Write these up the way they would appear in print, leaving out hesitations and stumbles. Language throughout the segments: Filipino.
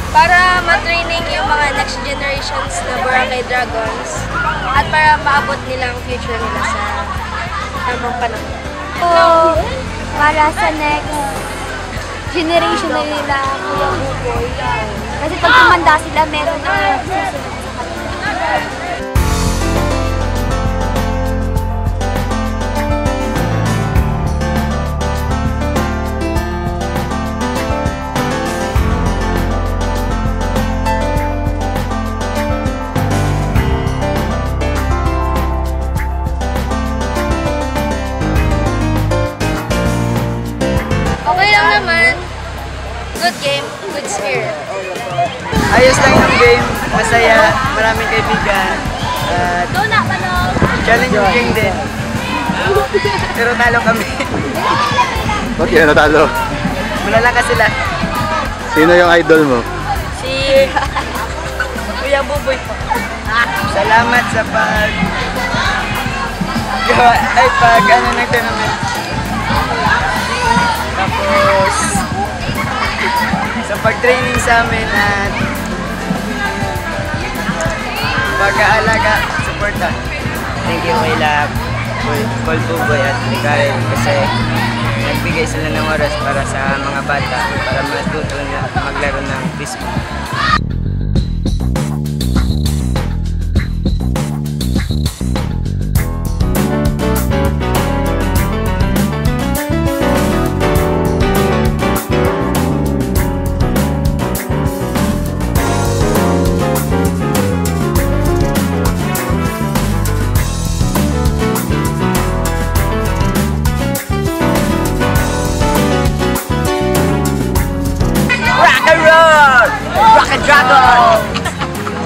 Para ma-training yung mga next generations na Boracay Dragons at para maabot nila ang future nila sa tamang panahon. So, para sa next generation na nila, Kuya Buboy. Kasi pag tumanda sila, meron na susunod sa kanila. Okay lang naman. Good game, good spirit. Ayos lang yung game, masaya, maraming kaibigan. Challenging din. Pero talo kami. Ba't yan natalo? Malalakas sila. Sino yung idol mo? Si Kuya Buboy po. Salamat sa pag ano ng tournament. Tapos sa pag-training sa amin at pag-aalaga, suporta. Thank you kay Lab, Paul Buboy at ni Karen kasi nagbigay sila ng oras para sa mga bata para matuto na maglaro ng baseball. Rocket Dragon!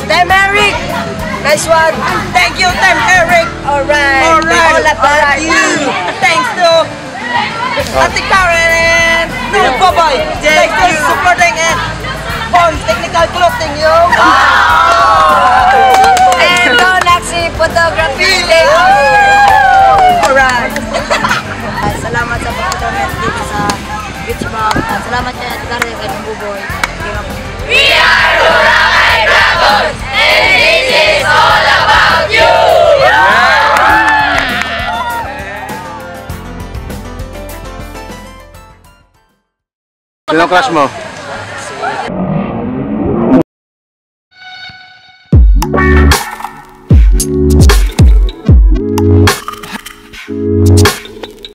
Team Eric! Nice one! Thank you, Team Eric! Alright! All about you! Thanks to Ate Karen and Paul Buboy! Thanks to supporting and on technical clothing, yo! And Galaxy Photography! Alright! Salamat sa pag-comment dito sa Beach Bomb. Salamat kay Ate Karen kay Buboy. We are Boracay Dragons, and this is all about you! Sino crush mo?